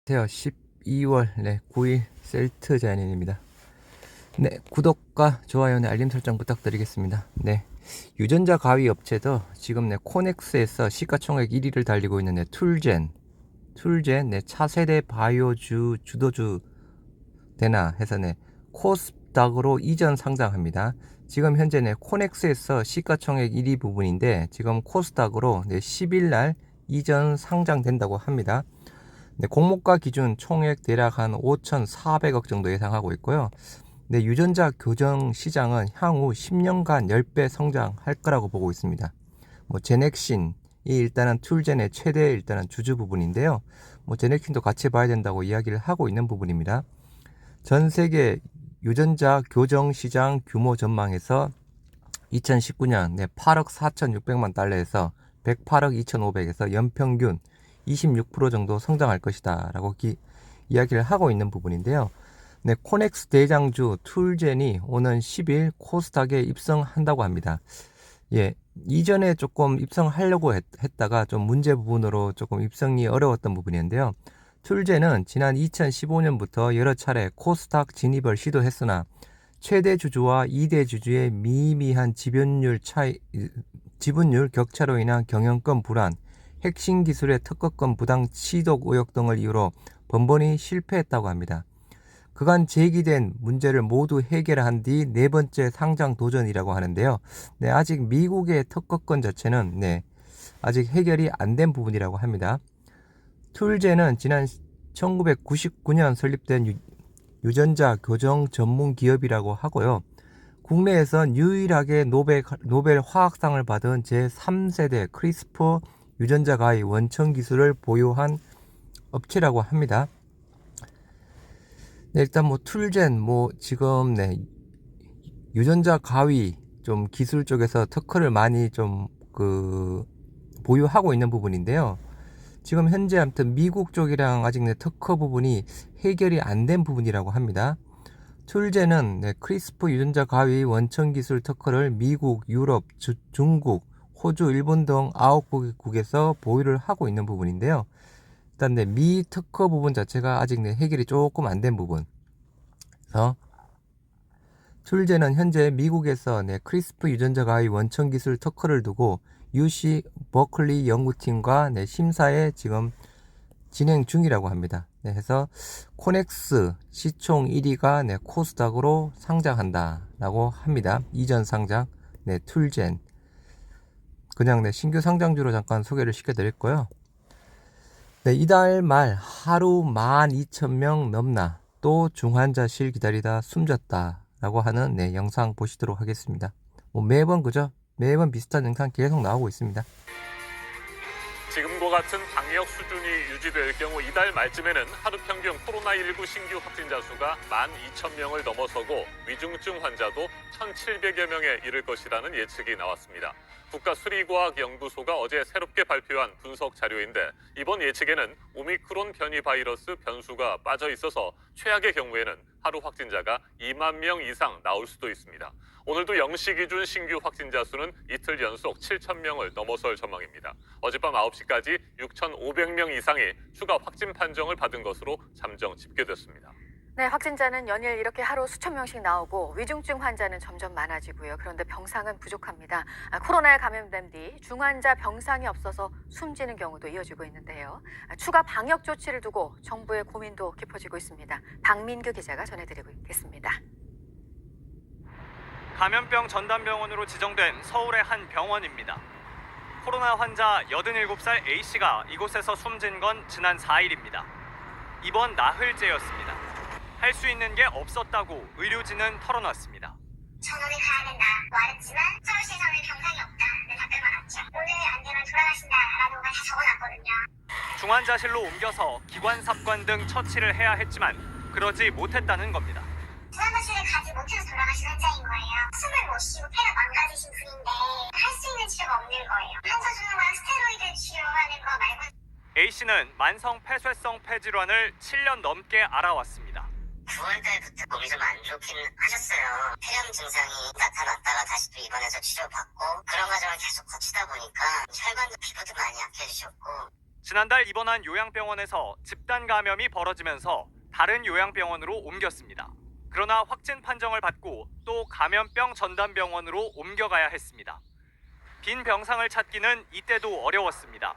안녕하세요. 12월 9일 셀트 자연인입니다. 구독과 좋아요는 알림 설정 부탁드리겠습니다. 유전자 가위 업체도 지금 코넥스에서 시가총액 1위를 달리고 있는 툴젠 차세대 바이오 주도주 되나 해서 코스닥으로 이전 상장합니다. 지금 현재 코넥스에서 시가총액 1위 부분인데 지금 코스닥으로 10일 날 이전 상장된다고 합니다. 공모가 기준 총액 대략 한 5,400억 정도 예상하고 있고요. 유전자 교정 시장은 향후 10년간 10배 성장할 거라고 보고 있습니다. 제넥신이 일단은 툴젠의 최대 일단은 주주 부분인데요. 제넥신도 같이 봐야 된다고 이야기를 하고 있는 부분입니다. 전 세계 유전자 교정 시장 규모 전망에서 2019년 8억 4,600만 달러에서 108억 2,500에서 연평균 26% 정도 성장할 것이다 라고 이야기를 하고 있는 부분인데요. 코넥스 대장주 툴젠이 오는 10일 코스닥에 입성한다고 합니다. 이전에 조금 입성하려고 했다가 좀 문제 부분으로 조금 입성이 어려웠던 부분이었는데요. 툴젠은 지난 2015년부터 여러 차례 코스닥 진입을 시도했으나 최대 주주와 2대 주주의 미미한 지분율 격차로 인한 경영권 불안, 핵심 기술의 특허권 부당 취득 의혹 등을 이유로 번번이 실패했다고 합니다. 그간 제기된 문제를 모두 해결한 뒤 네 번째 상장 도전이라고 하는데요. 아직 미국의 특허권 자체는 아직 해결이 안 된 부분이라고 합니다. 툴젠은 지난 1999년 설립된 유전자 교정 전문 기업이라고 하고요. 국내에선 유일하게 노벨 화학상을 받은 제3세대 크리스퍼 유전자 가위 원천 기술을 보유한 업체라고 합니다. 일단 툴젠 지금 유전자 가위 좀 기술 쪽에서 특허를 많이 좀 보유하고 있는 부분인데요. 지금 현재 아무튼 미국 쪽이랑 아직 특허 부분이 해결이 안 된 부분이라고 합니다. 툴젠은 크리스프 유전자 가위 원천 기술 특허를 미국, 유럽, 중국, 호주, 일본 등 9국에서 보유를 하고 있는 부분인데요. 일단 미 특허 부분 자체가 아직 해결이 조금 안 된 부분. 그래서 툴젠은 현재 미국에서 크리스프 유전자 가위 원천 기술 특허를 두고 UC 버클리 연구팀과 심사에 지금 진행 중이라고 합니다. 해서 코넥스 시총 1위가 코스닥으로 상장한다라고 합니다. 이전 상장 툴젠 그냥 신규 상장주로 잠깐 소개를 시켜드렸고요. 이달 말 하루 12,000명 넘나 또 중환자실 기다리다 숨졌다 라고 하는 영상 보시도록 하겠습니다. 매번 비슷한 영상 계속 나오고 있습니다. 지금과 같은 방역 수준이 유지될 경우 이달 말쯤에는 하루 평균 코로나19 신규 확진자 수가 12,000명을 넘어서고 위중증 환자도 1,700여 명에 이를 것이라는 예측이 나왔습니다. 국가수리과학연구소가 어제 새롭게 발표한 분석 자료인데 이번 예측에는 오미크론 변이 바이러스 변수가 빠져 있어서 최악의 경우에는 하루 확진자가 2만 명 이상 나올 수도 있습니다. 오늘도 0시 기준 신규 확진자 수는 이틀 연속 7,000명을 넘어설 전망입니다. 어젯밤 9시까지 6,500명 이상이 추가 확진 판정을 받은 것으로 잠정 집계됐습니다. 확진자는 연일 이렇게 하루 수천 명씩 나오고 위중증 환자는 점점 많아지고요. 그런데 병상은 부족합니다. 코로나에 감염된 뒤 중환자 병상이 없어서 숨지는 경우도 이어지고 있는데요. 추가 방역 조치를 두고 정부의 고민도 깊어지고 있습니다. 박민규 기자가 전해드리고 있겠습니다. 감염병 전담병원으로 지정된 서울의 한 병원입니다. 코로나 환자 87살 A씨가 이곳에서 숨진 건 지난 4일입니다. 이번 나흘째였습니다. 할 수 있는 게 없었다고 의료진은 털어놨습니다. 전원에 가야 된다 말했지만 서울시에서는 병상이 없다 답변만 왔죠. 오늘 안 되면 돌아가신다라는 걸 다 적어놨거든요. 중환자실로 옮겨서 기관삽관 등 처치를 해야 했지만 그러지 못했다는 겁니다. 중환자실에 가지 못해서 돌아가신 환자인 거예요. 숨을 못 쉬고 폐가 망가지신 분인데 할 수 있는 치료가 없는 거예요. 한서 주는 거랑 스테로이드 치료하는 거 말고. A씨는 만성 폐쇄성 폐질환을 7년 넘게 알아왔습니다. 9월달부터 몸이 좀 안 좋긴 하셨어요. 폐렴 증상이 나타났다가 다시 또 입원해서 치료받고 그런 과정을 계속 거치다 보니까 혈관도 피부도 많이 약해지셨고 지난달 입원한 요양병원에서 집단 감염이 벌어지면서 다른 요양병원으로 옮겼습니다. 그러나 확진 판정을 받고 또 감염병 전담병원으로 옮겨가야 했습니다. 빈 병상을 찾기는 이때도 어려웠습니다.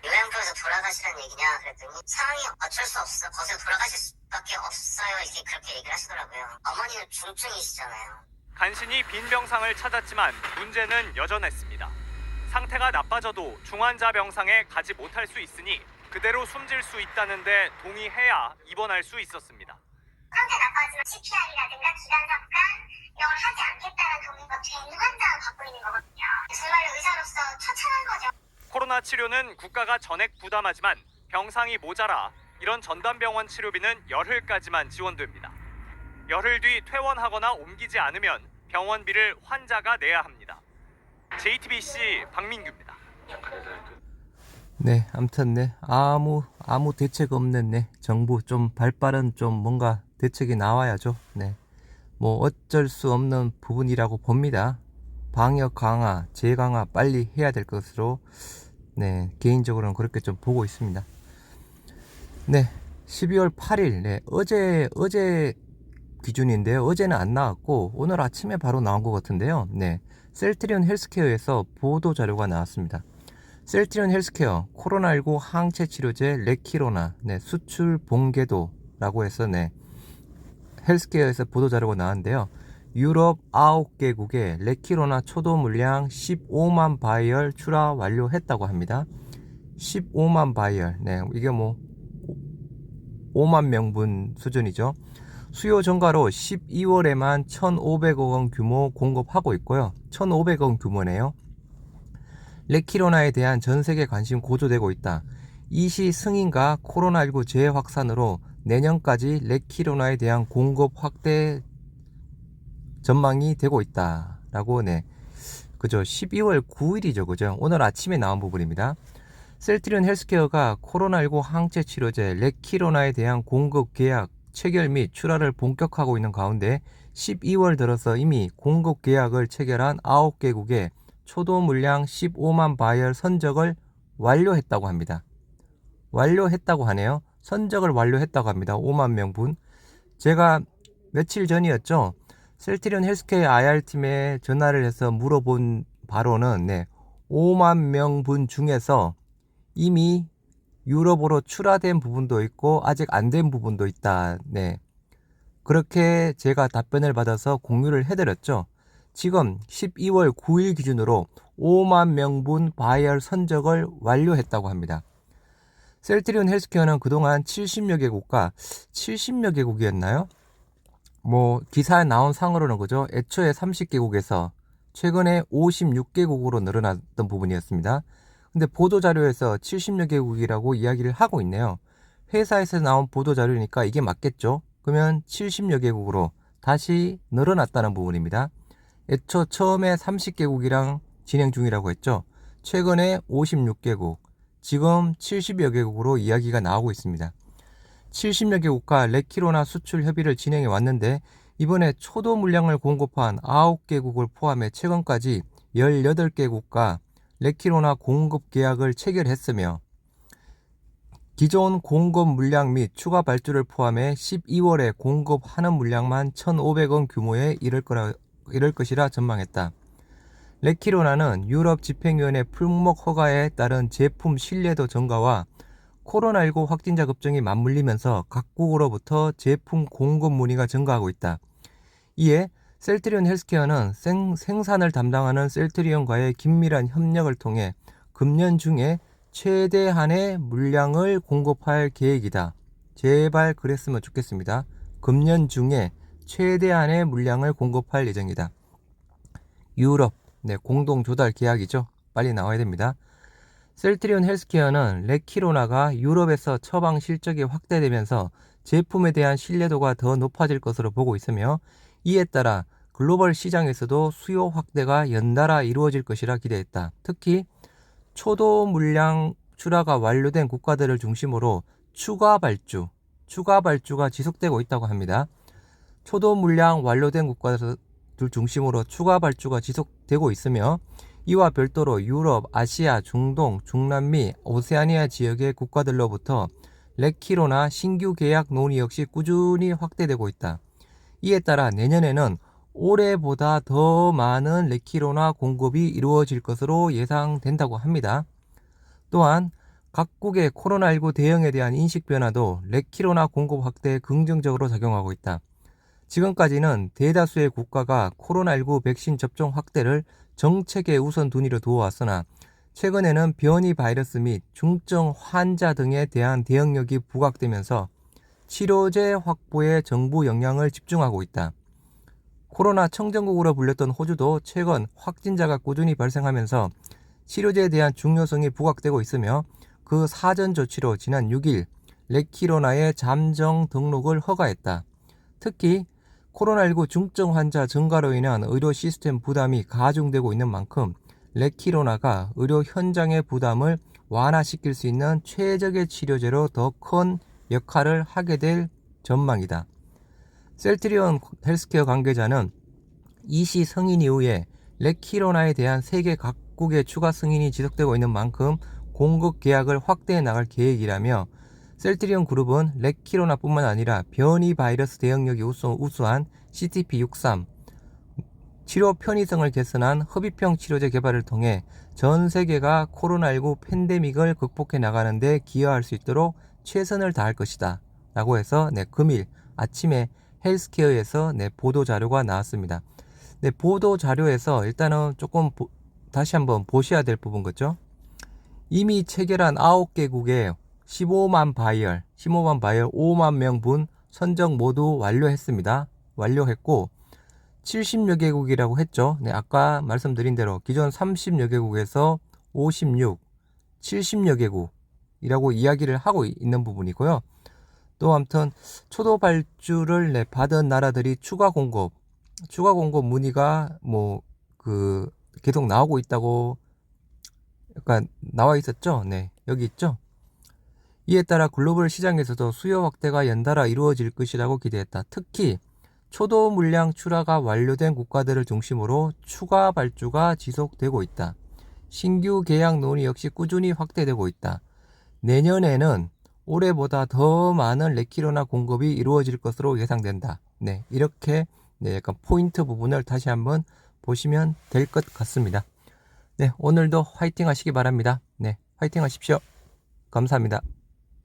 요양병에서 돌아가시라는 얘기냐 그랬더니 상황이 어쩔 수 없어 거기서 돌아가실 수밖에 없어요 이렇게 그렇게 얘기를 하시더라고요. 어머니는 중증이시잖아요. 간신히 빈 병상을 찾았지만 문제는 여전했습니다. 상태가 나빠져도 중환자 병상에 가지 못할 수 있으니 그대로 숨질 수 있다는데 동의해야 입원할 수 있었습니다. 상태 나빠지면 CPR이라든가 기관삽관 이걸 하지 않겠다는 동의가 된 환자가 받고 있는 거거든요. 정말로 의사로서 처참한 거죠. 코로나 치료는 국가가 전액 부담하지만 병상이 모자라 이런 전담병원 치료비는 열흘까지만 지원됩니다. 열흘 뒤 퇴원하거나 옮기지 않으면 병원비를 환자가 내야 합니다. JTBC 박민규입니다. 네, 아무튼 네, 아무 대책 없는 네, 정부 좀 발빠른 좀 뭔가 대책이 나와야죠. 네, 뭐 어쩔 수 없는 부분이라고 봅니다. 방역 강화, 재강화 빨리 해야 될 것으로 네, 개인적으로는 그렇게 좀 보고 있습니다. 네, 12월 8일 네, 어제 기준인데요. 어제는 안 나왔고 오늘 아침에 바로 나온 것 같은데요. 네, 셀트리온 헬스케어에서 보도 자료가 나왔습니다. 셀트리온 헬스케어 코로나19 항체 치료제 레키로나 네, 수출 봉개도라고 해서 네, 헬스케어에서 보도 자료가 나왔는데요. 유럽 9개국에 레키로나 초도 물량 15만 바이얼 출하 완료했다고 합니다. 15만 바이얼 네, 이게 뭐 5만 명분 수준이죠. 수요 증가로 12월에만 1,500억 원 규모 공급하고 있고요. 1,500억 원 규모네요. 레키로나에 대한 전세계 관심 고조되고 있다. 이시 승인과 코로나19 재확산으로 내년까지 레키로나에 대한 공급 확대 전망이 되고 있다. 라고 네, 그죠. 12월 9일이죠. 그죠. 오늘 아침에 나온 부분입니다. 셀트리온 헬스케어가 코로나19 항체 치료제 레키로나에 대한 공급 계약 체결 및 출하를 본격화하고 있는 가운데 12월 들어서 이미 공급 계약을 체결한 9개국에 초도 물량 15만 바이얼 선적을 완료했다고 합니다. 완료했다고 하네요. 선적을 완료했다고 합니다. 5만 명분. 제가 며칠 전이었죠. 셀트리온 헬스케어 IR팀에 전화를 해서 물어본 바로는 네, 5만 명분 중에서 이미 유럽으로 출하된 부분도 있고 아직 안 된 부분도 있다. 네, 그렇게 제가 답변을 받아서 공유를 해드렸죠. 지금 12월 9일 기준으로 5만 명분 바이얼 선적을 완료했다고 합니다. 셀트리온 헬스케어는 그동안 70여 개국과 70여 개국이었나요? 뭐 기사에 나온 상으로는 그죠. 애초에 30개국에서 최근에 56개국으로 늘어났던 부분이었습니다. 근데 보도자료에서 70여 개국이라고 이야기를 하고 있네요. 회사에서 나온 보도자료니까 이게 맞겠죠. 그러면 70여 개국으로 다시 늘어났다는 부분입니다. 애초 처음에 30개국이랑 진행 중이라고 했죠. 최근에 56개국, 지금 70여 개국으로 이야기가 나오고 있습니다. 70여 개국과 레키로나 수출 협의를 진행해 왔는데 이번에 초도 물량을 공급한 9개국을 포함해 최근까지 18개국과 레키로나 공급 계약을 체결했으며 기존 공급 물량 및 추가 발주를 포함해 12월에 공급하는 물량만 1,500원 규모에 이를 것이라 전망했다. 레키로나는 유럽 집행위원회 품목 허가에 따른 제품 신뢰도 증가와 코로나19 확진자 급증이 맞물리면서 각국으로부터 제품 공급 문의가 증가하고 있다. 이에 셀트리온 헬스케어는 생산을 담당하는 셀트리온과의 긴밀한 협력을 통해 금년 중에 최대한의 물량을 공급할 계획이다. 제발 그랬으면 좋겠습니다. 금년 중에 최대한의 물량을 공급할 예정이다. 유럽, 네, 공동 조달 계약이죠. 빨리 나와야 됩니다. 셀트리온 헬스케어는 레키로나가 유럽에서 처방 실적이 확대되면서 제품에 대한 신뢰도가 더 높아질 것으로 보고 있으며 이에 따라 글로벌 시장에서도 수요 확대가 연달아 이루어질 것이라 기대했다. 특히 초도 물량 출하가 완료된 국가들을 중심으로 추가 발주가 지속되고 있다고 합니다. 초도 물량 완료된 국가들 중심으로 추가 발주가 지속되고 있으며 이와 별도로 유럽, 아시아, 중동, 중남미, 오세아니아 지역의 국가들로부터 레키로나 신규 계약 논의 역시 꾸준히 확대되고 있다. 이에 따라 내년에는 올해보다 더 많은 레키로나 공급이 이루어질 것으로 예상된다고 합니다. 또한 각국의 코로나19 대응에 대한 인식 변화도 레키로나 공급 확대에 긍정적으로 작용하고 있다. 지금까지는 대다수의 국가가 코로나19 백신 접종 확대를 정책의 우선순위로 두어왔으나 최근에는 변이 바이러스 및 중증 환자 등에 대한 대응력이 부각되면서 치료제 확보에 정부 역량을 집중하고 있다. 코로나 청정국으로 불렸던 호주도 최근 확진자가 꾸준히 발생하면서 치료제에 대한 중요성이 부각되고 있으며 그 사전 조치로 지난 6일 레키로나의 잠정 등록을 허가했다. 특히 코로나19 중증 환자 증가로 인한 의료 시스템 부담이 가중되고 있는 만큼 레키로나가 의료 현장의 부담을 완화시킬 수 있는 최적의 치료제로 더 큰 역할을 하게 될 전망이다. 셀트리온 헬스케어 관계자는 이 시 승인 이후에 레키로나에 대한 세계 각국의 추가 승인이 지속되고 있는 만큼 공급 계약을 확대해 나갈 계획이라며 셀트리온 그룹은 레키로나뿐만 아니라 변이 바이러스 대응력이 우수한 CTP63 치료 편의성을 개선한 흡입형 치료제 개발을 통해 전 세계가 코로나19 팬데믹을 극복해 나가는 데 기여할 수 있도록 최선을 다할 것이다 라고 해서 금일 아침에 헬스케어에서 보도 자료가 나왔습니다. 보도 자료에서 일단은 조금 다시 한번 보셔야 될 부분 같죠? 이미 체결한 9개국의 15만 바이얼 5만 명분 선정 모두 완료했습니다. 완료했고 70여 개국이라고 했죠. 아까 말씀드린 대로 기존 30여 개국에서 56, 70여 개국이라고 이야기를 하고 있는 부분이고요. 또 아무튼 초도 발주를 받은 나라들이 추가 공급 문의가 계속 나오고 있다고 약간 나와 있었죠. 여기 있죠. 이에 따라 글로벌 시장에서도 수요 확대가 연달아 이루어질 것이라고 기대했다. 특히 초도 물량 출하가 완료된 국가들을 중심으로 추가 발주가 지속되고 있다. 신규 계약 논의 역시 꾸준히 확대되고 있다. 내년에는 올해보다 더 많은 레키로나 공급이 이루어질 것으로 예상된다. 이렇게 약간 포인트 부분을 다시 한번 보시면 될 것 같습니다. 오늘도 화이팅 하시기 바랍니다. 화이팅 하십시오. 감사합니다.